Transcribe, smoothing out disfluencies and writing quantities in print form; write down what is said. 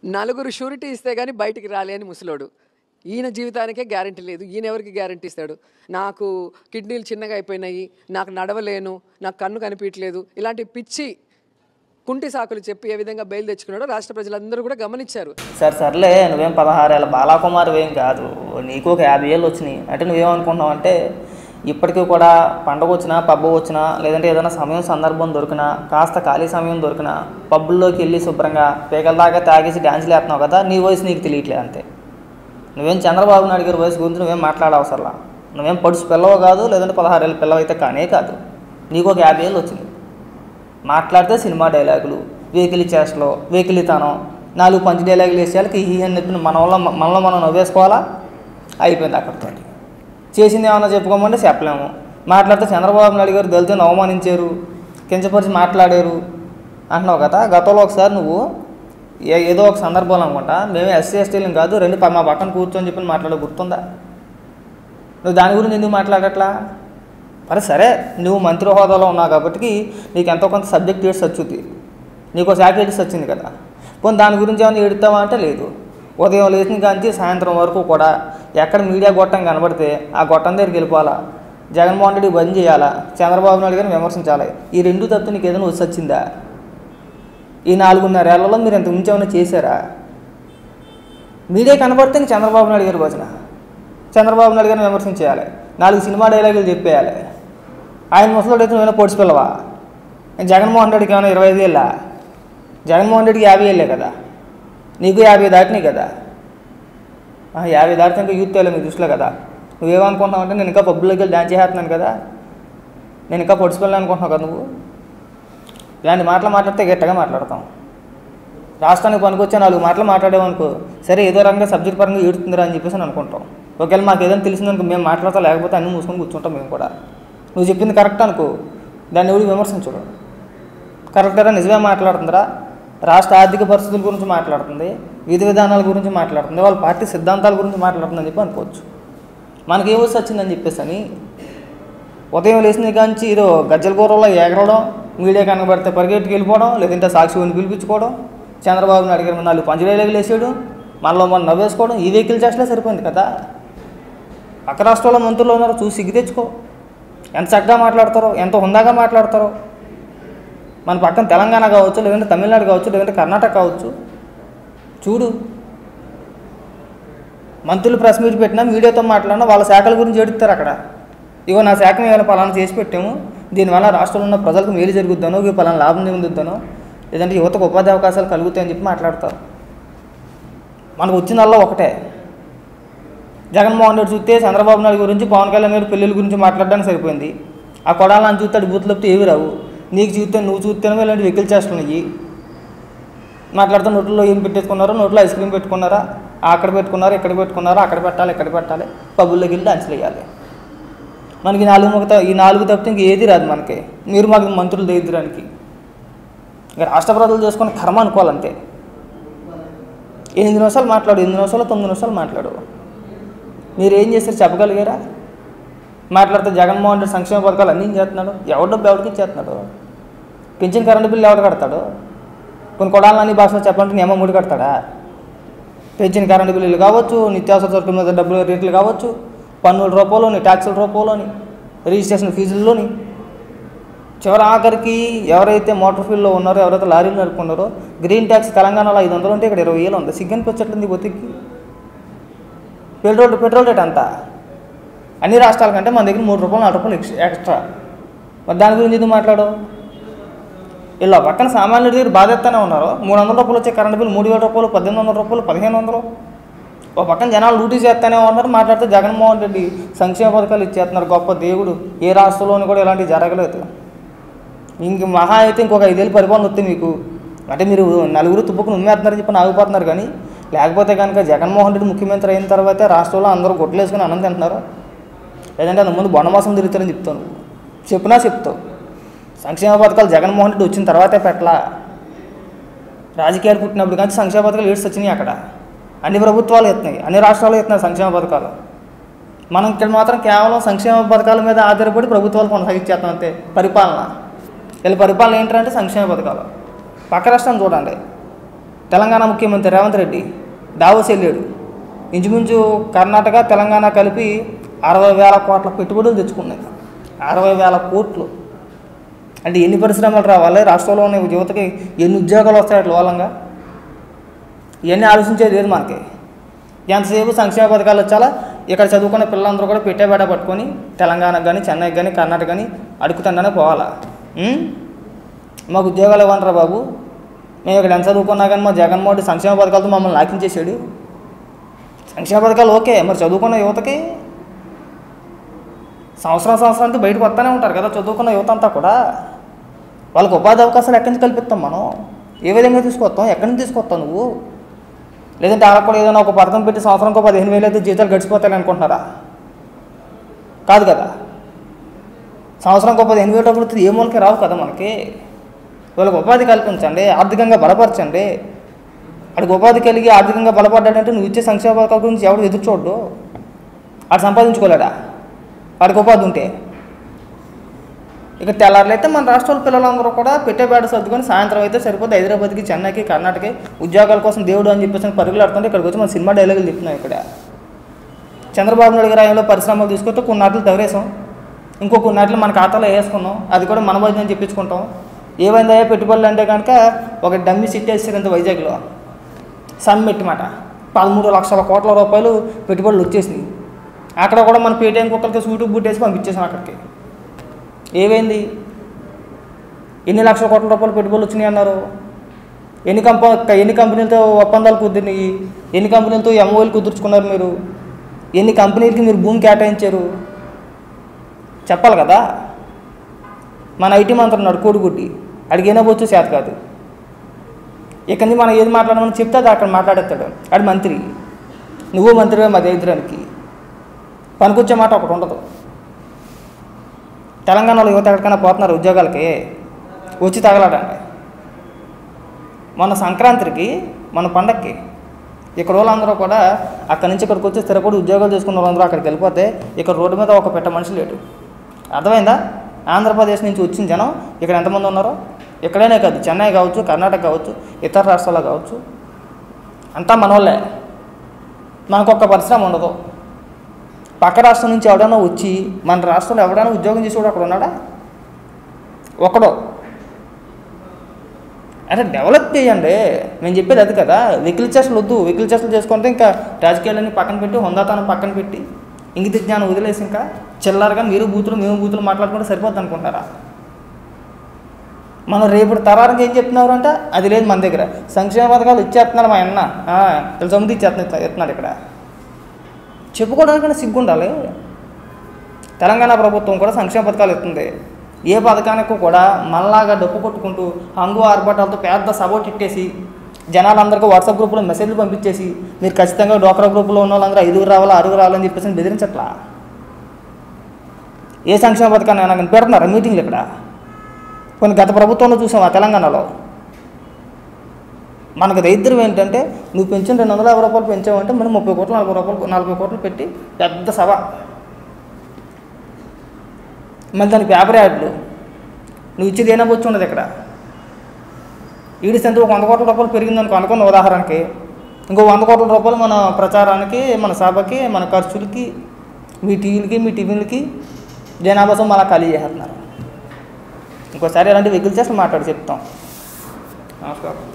నలుగురు షూరిటీ ఇస్తే గానీ బయటికి రాలేని ముసలోడు. ఈయన జీవితానికే గ్యారంటీ లేదు. ఈయన ఎవరికి గ్యారంటీ ఇస్తాడు? నాకు కిడ్నీలు చిన్నగా అయిపోయినాయి, నాకు నడవలేను, నాకు కన్ను కనిపించలేదు, ఇలాంటి పిచ్చి కుంటి సాకులు చెప్పి ఏ విధంగా బెయిల్ తెచ్చుకున్నాడో రాష్ట్ర ప్రజలందరూ కూడా గమనించారు. సర్లే, నువ్వేం 16 ఏళ్ళ బాలాకుమార్ ఏం కాదు, నీకు ఒక 50 ఏళ్ళు వచ్చినాయి అంటే నువ్వేమనుకుంటున్నావు అంటే ఇప్పటికీ కూడా పండగ వచ్చినా, పబ్బు వచ్చినా, లేదంటే ఏదైనా సమయం సందర్భం దొరికినా, కాస్త ఖాళీ సమయం దొరికినా పబ్బుల్లోకి వెళ్ళి శుభ్రంగా పేకల దాకా తాగేసి డ్యాన్సులు వేస్తున్నావు కదా, నీ వయసు నీకు తెలియట్లేదు అంతే. నువ్వేం చంద్రబాబు నాయుడు గారి వయసు గురించి నువ్వేం మాట్లాడవసరలా. నువ్వేం పడుచు పిల్లవు కాదు, లేదంటే 16 ఏళ్ళ పిల్లవ అయితే కానే కాదు. నీకు ఒక 50 ఏళ్ళు వచ్చింది. మాట్లాడితే సినిమా డైలాగులు, వెహికల్ చేష్టలు, వెహికలితనం, 4 పంచి డైలాగులు వేసేయాలకి ఈ అని చెప్పిన మనలో మనం నవ్వేసుకోవాలా, అయిపోయింది అక్కడితో. చేసింది ఏమన్నా చెప్పుకోమంటే చెప్పలేము. మాట్లాడితే చంద్రబాబు నాయుడు గారు దళితులను అవమానించారు, కించపరిచి మాట్లాడారు అంటున్నావు కదా. గతంలో ఒకసారి నువ్వు ఏదో ఒక సందర్భంలో అనుకుంటా మేమే ఎస్సీ ఎస్టీలను కాదు, రెండు మా పక్కన కూర్చొని చెప్పి మాట్లాడే గుర్తుందా? నువ్వు దాని గురించి ఎందుకు మాట్లాడట్లా? మరి సరే, నువ్వు మంత్రి హోదాలో ఉన్నావు కాబట్టి నీకు ఎంతో కొంత సబ్జెక్ట్ ఏడ్స్ వచ్చుద్ది, నీకు శాఖ ఏడ్స్ వచ్చింది కదా. పోనీ దాని గురించి ఏమైనా ఎడుతావా అంటే లేదు. ఉదయం లేచిన కానీ సాయంత్రం వరకు కూడా ఎక్కడ మీడియా గొట్టం కనబడితే ఆ గొట్టం దగ్గరికి వెళ్ళిపోవాలా, జగన్మోహన్ రెడ్డి బంద్ చేయాలా, చంద్రబాబు నాయుడు గారిని విమర్శించాలి. ఈ రెండు తప్పు నీకు ఏదైనా వచ్చి వచ్చిందా? ఈ 4.5 ఏళ్లలో మీరు ఇంతకు మించి ఏమైనా చేశారా? మీడియా కనబడితే చంద్రబాబు నాయుడు గారి భజన, చంద్రబాబు నాయుడు గారిని విమర్శించేయాలి, 4 సినిమా డైలాగులు చెప్పేయాలి. ఆయన ముసలోడు అయితే నువ్వేనా పొడిచి పిల్లవా? జగన్మోహన్ రెడ్డికి ఏమైనా 25 ఏళ్ళా? జగన్మోహన్ రెడ్డికి 50 ఏళ్ళే కదా, నీకు 50 దాటినాయి కదా. 50 దాటితే ఇంకా యూత్ వెళ్ళి మీ దృష్టిలో కదా. నువ్వేమనుకుంటున్నావు అంటే నేను ఇంకా పబ్బుల్లోకి వెళ్ళి డాన్స్ చేస్తున్నాను కదా, నేను ఇంకా పొడిచి పిల్లలు అనుకుంటున్నావు కదా. నువ్వు ఇలాంటి మాటలు మాట్లాడితే గట్టిగా మాట్లాడతాం. రాష్ట్రానికి పనికొచ్చే 4 మాటలు మాట్లాడేవనుకో, సరే ఏదో రకంగా సబ్జెక్ట్ పరంగా ఏడుతుందిరా అని చెప్పేసి అనుకుంటాం. ఒకవేళ మాకు ఏదైనా తెలిసిందనుకో మేము మాట్లాడతాం, లేకపోతే అన్నీ మూసుకొని కూర్చుంటాం మేము కూడా. నువ్వు చెప్పింది కరెక్ట్ అనుకో, దాన్ని ఎవరు విమర్శించడు. కరెక్టరా, నిజమే మాట్లాడుతుందిరా, రాష్ట్ర ఆర్థిక పరిస్థితుల గురించి మాట్లాడుతుంది, విధి విధానాల గురించి మాట్లాడుతుంది, వాళ్ళ పార్టీ సిద్ధాంతాల గురించి మాట్లాడుతుందని చెప్పి అనుకోవచ్చు. మనకి ఏ వస్తు వచ్చిందని చెప్పేసి అని ఉదయం లేచిన కాంచి ఏదో గజ్జల కూరలో ఎగరడం, మీడియా కనబడితే పరిగెట్టుకు వెళ్ళిపోవడం, లేదంటే సాక్షిని పిలిపించుకోవడం, చంద్రబాబు నాయుడు గారు 4 పంచి డైలాగులు వేసేయడం, మనలో మనం నవ్వేసుకోవడం, ఈ వెహికల్ చేస్తలే సరిపోయింది కదా. పక్క రాష్ట్రాల్లో మంత్రులు ఉన్నారో చూసి సిగ్గు తెచ్చుకో. ఎంత చక్కగా మాట్లాడతారో, ఎంత హుందాగా మాట్లాడతారో. మన పక్కన తెలంగాణ కావచ్చు, లేదంటే తమిళనాడు కావచ్చు, లేదంటే కర్ణాటక కావచ్చు, చూడు మంత్రులు ప్రెస్ మీట్ పెట్టినా మీడియాతో మాట్లాడినా వాళ్ళ శాఖల గురించి ఏడుస్తారు అక్కడ. ఇగో నా శాఖ మేము పలానా చేసి పెట్టాము, దీనివల్ల రాష్ట్రంలో ఉన్న ప్రజలకు మేలు జరుగుతానో, ఇవి పలానా లాభం చెందుతానో, లేదంటే యువతకు ఉపాధి అవకాశాలు కలుగుతాయని చెప్పి మాట్లాడతారు. మనకు వచ్చిందల్లా ఒకటే. జగన్మోహన్ రెడ్డి చూస్తే చంద్రబాబు నాయుడు గురించి, పవన్ కళ్యాణ్ గారి పెళ్ళిళ్ళ గురించి మాట్లాడడానికి సరిపోయింది. ఆ కొడాలని చూస్తాడు బూతులప్తే ఏవి రావు. నీకు చూస్తే నువ్వు చూస్తేనే ఇలాంటి వెహికల్ చేస్తున్నాయి మాట్లాడుతూ. నోట్లో ఏం పెట్టేసుకున్నారో, నోట్లో ఐస్ క్రీమ్ పెట్టుకున్నారా, అక్కడ పెట్టుకున్నారా, ఇక్కడ పెట్టుకున్నారా, అక్కడ పెట్టాలి, ఇక్కడ పెట్టాలి, పబ్బుల్లోకి వెళ్ళి డాన్సులు వేయాలి. మనకి 4 తప్పితే ఇంక ఏది రాదు మనకి. మీరు మాకు మంత్రులు దరిద్రానికి ఇక రాష్ట్ర ప్రజలు చేసుకుని కర్మ అనుకోవాలంతే. 8 నిమిషాలు మాట్లాడు, 8 నిమిషాలు 9 నిమిషాలు మాట్లాడు. మీరు ఏం చేస్తారు చెప్పగలిగారా? మాట్లాడితే జగన్మోహన్ రెడ్డి సంక్షేమ పథకాలు అన్నీ చేస్తున్నాడు, ఎవరి డబ్బు ఎవరికి ఇచ్చేస్తున్నాడు? పెన్షన్ కరెంటు బిల్లు ఎవరు కడతాడు? కొన్ని కొడాలని భాషలో చెప్పాలంటే నియమం ముడి కడతాడా? పెన్షన్ కరెంటు బిల్లులు కావచ్చు, నిత్యావసర సరుకుల మీద డబ్బులు రేట్లు కావచ్చు, పన్నుల రూపంలోని, ట్యాక్సుల రూపంలోని, రిజిస్ట్రేషన్ ఫీజుల్లోని, చివరి ఆఖరికి ఎవరైతే మోటార్ ఫీల్డ్లో ఉన్నారో, ఎవరైతే లారీలు నడుపుకున్నారో, గ్రీన్ ట్యాక్స్ తెలంగాణలో 500 ఉంటే ఇక్కడ 20,000 ఉంది. సిగ్గని వచ్చేట్లుంది బతికి. పెట్రోల్ రేట్ అంతా అన్ని రాష్ట్రాల కంటే మన దగ్గర 3 రూపాయలు 4 రూపాయలు ఎక్స్ట్రా. మరి దాని గురించి ఎందుకు మాట్లాడు? ఇలా పక్కన సామాన్యుడి దగ్గర బాధెత్తానే ఉన్నారు. 300 రూపాయలు వచ్చే కరెంట్ బిల్లు 3,000 రూపాయలు, 1,800 రూపాయలు, 1,500. ఒక పక్కన జనాలు డ్యూటీ చేస్తూనే ఉన్నారు. మాట్లాడితే జగన్మోహన్ రెడ్డి సంక్షేమ పథకాలు ఇచ్చేస్తున్నారు, గొప్ప దేవుడు. ఏ రాష్ట్రంలోని కూడా ఇలాంటివి జరగలేదు. ఇంక మహా అయితే ఇంకొక 5 ఏళ్ళు పరిపాలన వస్తే మీకు అంటే మీరు నలుగురు తుప్పుకుని ఉమ్మేస్తున్నారని చెప్పి ఆగిపోతున్నారు. కానీ లేకపోతే కనుక జగన్మోహన్ రెడ్డి ముఖ్యమంత్రి అయిన తర్వాతే రాష్ట్రంలో అందరూ గొడ్లు వేసుకుని అన్నం తింటున్నారు. లేదంటే అంత ముందు బొండమాసం తిరుగుతారని చెప్తాను. చెప్పినా చెప్తావు. సంక్షేమ పథకాలు జగన్మోహన్ రెడ్డి వచ్చిన తర్వాతే పెట్టలా. రాజకీయాలు పుట్టినప్పుడు కానీ సంక్షేమ పథకాలు ఏడ్స్ వచ్చినాయి. అక్కడ అన్ని ప్రభుత్వాలు ఎత్తున్నాయి, అన్ని రాష్ట్రాలు ఎత్తున్నాయి సంక్షేమ పథకాలు. మనం ఇక్కడ మాత్రం కేవలం సంక్షేమ పథకాల మీద ఆధారపడి ప్రభుత్వాలు కొనసాగించేస్తాం అంతే. పరిపాలన వీళ్ళ పరిపాలన ఏంటంటే సంక్షేమ పథకాలు. పక్క రాష్ట్రం చూడండి, తెలంగాణ ముఖ్యమంత్రి రేవంత్ రెడ్డి దావోస్ వెళ్ళాడు. ఇంచుమించు కర్ణాటక తెలంగాణ కలిపి 60,000 కోట్ల పెట్టుబడులు తెచ్చుకున్నాయి. 60,000 కోట్లు అంటే ఎన్ని పరిశ్రమలు రావాలి, రాష్ట్రంలో ఉన్న యువతకి ఎన్ని ఉద్యోగాలు వస్తాయి అట్లా వాళ్ళంగా. ఇవన్నీ ఆలోచించేది లేదు మనకి. ఎంతసేపు సంక్షేమ పథకాలు వచ్చాలా ఇక్కడ చదువుకున్న పిల్లలందరూ కూడా పెట్టేబేట పట్టుకొని తెలంగాణకు కానీ చెన్నైకి కానీ కర్ణాటక కానీ అడుగుతుండనే పోవాలా. మాకు ఉద్యోగాలు ఇవ్వంటారా బాబు, మేము ఇక్కడ ఎంత చదువుకున్నా కానీ మా జగన్మోహన్ రెడ్డి సంక్షేమ పథకాలతో మమ్మల్ని లాకించేసాడు. సంక్షేమ పథకాలు ఓకే, మరి చదువుకున్న యువతకి సంవత్సరానికి బయటకు వస్తూనే ఉంటారు కదా చదువుకున్న యువత అంతా కూడా. వాళ్ళకి ఉపాధి అవకాశాలు ఎక్కడి నుంచి కల్పిస్తాం మనం, ఏ విధంగా తీసుకొస్తాం, ఎక్కడి నుంచి తీసుకొస్తావు నువ్వు? లేదంటే వాళ్ళకి కూడా ఏదైనా ఒక పథకం పెట్టి సంవత్సరంకో 15,000 అయితే జీతాలు గడిచిపోతాయని అనుకుంటున్నారా? కాదు కదా. సంవత్సరంకో 15,000 డబ్బులు ఏ మూలకి రావు కదా మనకి. వాళ్ళకి ఉపాధి కల్పించండి, ఆర్థికంగా బలపరచండి. వాడికి ఉపాధి కలిగి ఆర్థికంగా బలపడ్డాడంటే నువ్వు ఇచ్చే సంక్షేమ పథకాల గురించి ఎవడు ఎదురు చూడ్డు. వాడు సంపాదించుకోలేడా వాడికి ఉపాధి ఉంటే? ఇక తెల్లారులైతే మన రాష్ట్రాల పిల్లలందరూ కూడా పెట్టేబేడ సర్దుకొని సాయంత్రం అయితే సరిపోతే హైదరాబాద్కి చెన్నైకి కర్ణాటకకి ఉద్యోగాల కోసం దేవుడు అని చెప్పేసి పరుగులు ఆడుతుంటే ఇక్కడికి వచ్చి మన సినిమా డైలాగులు చెప్తున్నాం. ఇక్కడ చంద్రబాబు నాయుడు గారి ఆయనలో పరిశ్రమలు తీసుకొస్తే కొన్నాట్లు తవరేసాం, ఇంకో కొన్నాట్లు మన ఖాతాలో వేసుకున్నాం, అది కూడా మన బడ్జెట్ చెప్పించుకుంటాం. ఏమైందయ్యా పెట్టుబడులు అంటే కనుక ఒక డమ్మి సిట్ వేసారు ఇంత వైజాగ్లో సమ్మెట్ మాట 13 లక్షల కోట్ల రూపాయలు పెట్టుబడులు వచ్చేసినాయి. అక్కడ కూడా మన పేటీఎం కుక్కలకి సూటు బూటేసి పంపించేసాం అక్కడికి. ఏమైంది? ఎన్ని లక్షల కోట్ల రూపాయలు పెట్టుబడులు వచ్చినాయి అన్నారు? ఎన్ని కంపెనీలతో ఒప్పందాలు కుదిరినాయి? ఎన్ని కంపెనీలతో ఎంఓలు కుదుర్చుకున్నారు మీరు? ఎన్ని కంపెనీలకి మీరు భూమి కేటాయించారు? చెప్పాలి కదా. మన ఐటీ మంత్రి ఉన్నాడు కోడిగుడ్డి, అడిగినా బొచ్చు చేత కాదు. ఇక్కడి నుంచి మనం ఏది మాట్లాడమని చెప్తే అది అక్కడ మాట్లాడేస్తాడు. అది మంత్రి, నువ్వు మంత్రివే మా దరిద్రానికి. పనికొచ్చే మాట ఒకటి ఉండదు. తెలంగాణలో యువత ఎక్కడికైనా పోతున్నారు ఉద్యోగాలకి, వచ్చి తగలాడండి. మన సంక్రాంతికి మన పండక్కి ఇక్కడ వాళ్ళందరూ కూడా అక్కడి నుంచి ఇక్కడికి వచ్చి స్థిరపడి ఉద్యోగాలు చేసుకున్న వాళ్ళందరూ అక్కడికి వెళ్ళిపోతే ఇక్కడ రోడ్డు మీద ఒక పెట్ట మనిషి లేడు. అర్థమైందా? ఆంధ్రప్రదేశ్ నుంచి వచ్చిన జనం ఇక్కడ ఎంతమంది ఉన్నారో? ఇక్కడనే కాదు, చెన్నై కావచ్చు, కర్ణాటక కావచ్చు, ఇతర రాష్ట్రాల్లో కావచ్చు, అంతా మన వాళ్ళే. మనకు ఒక్క పరిశ్రమ ఉండదు. పక్క రాష్ట్రం నుంచి ఎవడైనా వచ్చి మన రాష్ట్రంలో ఎవడైనా ఉద్యోగం చేసేవాడు అక్కడ ఉన్నాడా? ఒకడో. అంటే డెవలప్ చేయండి. మేము చెప్పేది అది కదా. వెకిల్ చేష్టలు వద్దు. వెకిల్ చేష్టలు చేసుకుంటే ఇంకా రాజకీయాలన్నీ పక్కన పెట్టి, హొందాతనం పక్కన పెట్టి, ఇంగిత జ్ఞానం వదిలేసి ఇంకా చిల్లరగా మీరు బూతులు మేము బూతులు మాట్లాడుకుంటే సరిపోద్ది అనుకుంటారా? మనం రేపు తరానికి ఏం చెప్తున్నారు అంటే అది లేదు మన దగ్గర. సంక్షేమ పథకాలు ఇచ్చేస్తున్నారు మా అన్న, సొమ్మిది ఇస్తున్నాడు. ఇక్కడ చెప్పుకోవడానికైనా సిగ్గు ఉండాలి. తెలంగాణ ప్రభుత్వం కూడా సంక్షేమ పథకాలు ఇస్తుంది. ఏ పథకానికి కూడా మనలాగా డప్పు కొట్టుకుంటూ హంగు ఆర్భాటాలతో పెద్ద సపోర్ట్ ఇట్టేసి జనాలందరికీ వాట్సాప్ గ్రూపులో మెసేజ్లు పంపించేసి మీరు ఖచ్చితంగా డోక్రా గ్రూపులో ఉన్న వాళ్ళందరూ 5 రావాలా 6 రావాలని చెప్పేసి బెదిరించట్లా. ఏ సంక్షేమ పథకాన్ని నాకు పెడుతున్నారా మీటింగ్లు? ఇక్కడ కొన్ని గత ప్రభుత్వంలో చూసాం ఆ తెలంగాణలో. మనకు దరిద్రం ఏంటంటే నువ్వు పెంచిన 250 రూపాయలు పెంచావంటే మనం 30 కోట్లు 40 కోట్లు పెట్టి పెద్ద సభ, మళ్ళీ దానికి పేపర్ యాడ్లు, నువ్వు ఇచ్చేది ఏమైనా వచ్చి ఉండదు. ఇక్కడ ఈడిసంత ఒక 100 కోట్ల రూపాయలు పెరిగిందనుకో అనుకున్న ఉదాహరణకి, ఇంకో 100 కోట్ల రూపాయలు మన ప్రచారానికి, మన సభకి, మన ఖర్చులకి, మీ టీవీలకి, మీ టిఫిన్లకి జనాభా సొమ్ము అలా ఖాళీ చేస్తున్నారు. ఇంకోసారి అలాంటి వెహికల్ చేసి మాట్లాడి చెప్తాం. నమస్కారం.